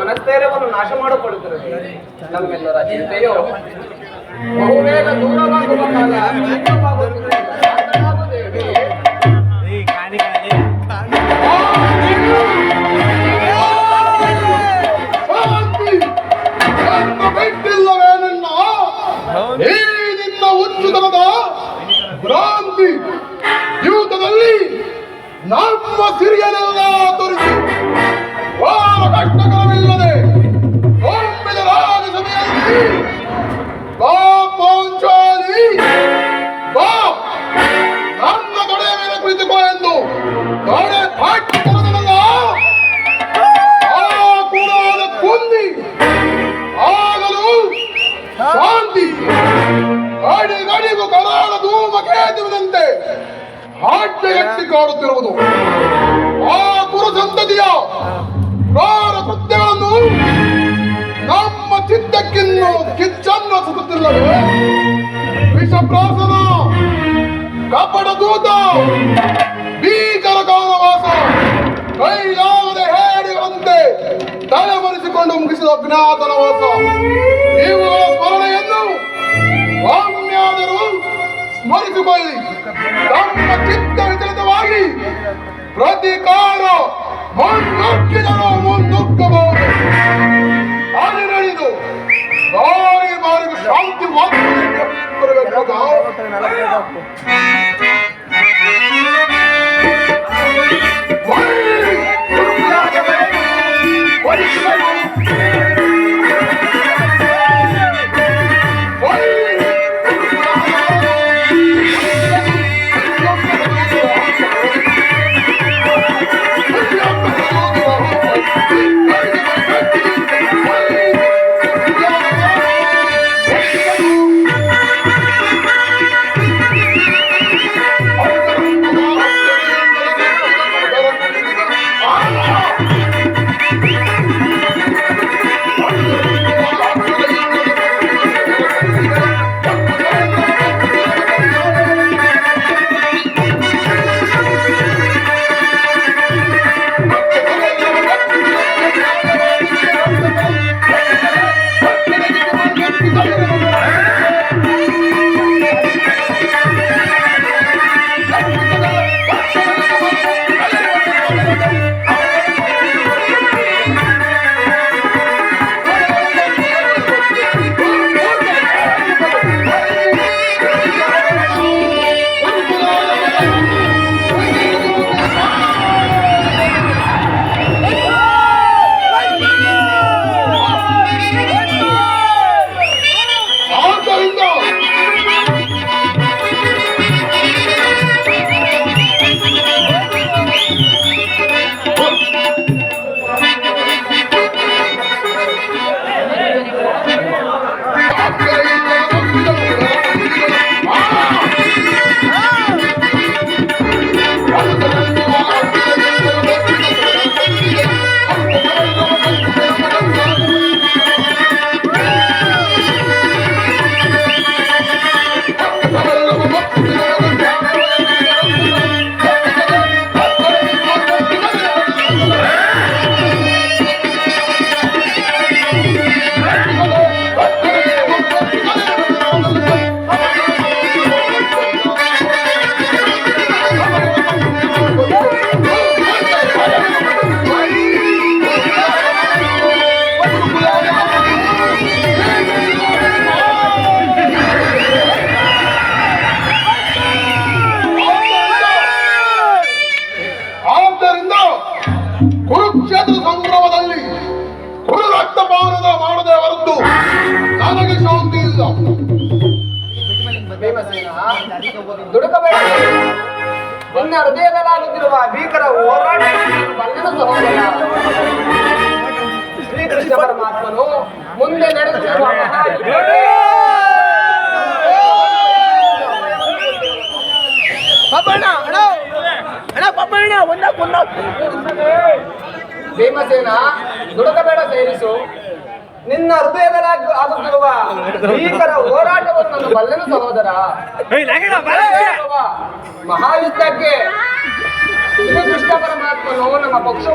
ಮನಸ್ಥೈರ್ಯವನ್ನು ನಾಶ ಮಾಡಿಕೊಳ್ಳುತ್ತಿರುವುದು. ನಮ್ಮೆಲ್ಲರ ಚಿಂತೆಯು ಬಹುಬೇಗ ದೂರವಾಗುವ ಕಾಲ ಸಮೀಪವಾಗುತ್ತಿದೆ. ಶಾಂತನಾಗುತ್ತೇವೆ. ಈ ನಿನ್ನ ಹುಚ್ಚುತನದ ಭ್ರಾಂತಿ ಜೀವಿತದಲ್ಲಿ ನಮ್ಮ ಸಿರಿಯನೆಲ್ಲ ತೋರಿಸಿ ವಾರ ಕಷ್ಟಕರವಿಲ್ಲದೆ ಒಮ್ಮೆದ ರಾಜಸಭೆಯಲ್ಲಿ ಬಾ ಪೌಂಚಾಲಿ ಬಾ ನನ್ನ ತೊಡೆಯ ಮೇಲೆ ಕುಳಿತುಕೋ ಎಂದು ತೊಡೆ ಹಾಕಿಕೊಳ್ಳದಲ್ಲ ಆ ಕೂಡ ಕುಂದಿ ಆಗಲು ಶಾಂತಿ ಗಡಿಗಡಿಗೂ ಕರಾಳ ಧೂಮಕೇತುವಿನಂತೆ ಹಾಡ್ಯ ಎತ್ತಿ ಕಾಡುತ್ತಿರುವುದು. ಆ ಕುರು ಸಂತತಿಯ ಕ್ರೂರ ಕೃತ್ಯಗಳನ್ನು ನಮ್ಮ ಚಿತ್ತಕ್ಕಿನ್ನು ಕಿಚ್ಚನ್ನು ಸುತ್ತುತ್ತಿಲ್ಲವೇ? ವಿಷಪ್ರಾಸನ, ಕಪಟ ದೂತ, ಭೀಕರ ಕಾನವಾಸ, ಕೈಲಾಗದೆ ಹೇಡಿಗಳಂತೆ ತಲೆಮರೆಸಿಕೊಂಡು ಮುಗಿಸಿದ ಅಜ್ಞಾತನವಾಸ, ಇವುಗಳ ಸ್ಮರಣೆಯನ್ನು ಒಮ್ಮೆಯಾದರೂ ಸ್ಮರಿಸಿಕೊಳ್ಳಿ. ತಮ್ಮ ಚಿತ್ತ ವಿಚಲಿತವಾಗಿ ಪ್ರತಿಕಾರ ಮುನ್ನುಗ್ಗಿದರೂ ಮುನ್ನುಗ್ಗಬಹುದು. ಅಲ್ಲಿರಳಿದು ಬಾರಿ ಬಾರಿಗೂ ಶಾಂತಿ ಕುರುಕ್ಷೇತ್ರ ಸಂಗ್ರಾಮದಲ್ಲಿ ಕುರು ರಕ್ತಪಾನದ ಮಾಡದೆ ಹೊರತು ನನಗೆ ಶಾಂತಿ ಇಲ್ಲ. ದುಡುಕಬೇಡ. ನಿನ್ನ ಹೃದಯದಲ್ಲಾಗುತ್ತಿರುವ ಭೀಕರ ಹೋರಾಟ ಬಲ್ಲನ ಸಹೋದರ ಶ್ರೀಕೃಷ್ಣ ಪರಮಾತ್ಮನು ಮುಂದೆ ನಡೆಸುವ ಭೀಮಸೇನ, ದುಡುಕಬೇಡ, ಸೇರಿಸು. ನಿನ್ನ ಹೃದಯದಲ್ಲಿ ಆಗುತ್ತಿರುವ ಭೀಕರ ಹೋರಾಟವನ್ನು ನಾನು ಬಲ್ಲೆನು ಸಹೋದರ. ಮಹಾಯುದ್ಧಕ್ಕೆ ಶ್ರೀಕೃಷ್ಣ ಪರಮಾತ್ಮನು ನಮ್ಮ ಪಕ್ಷ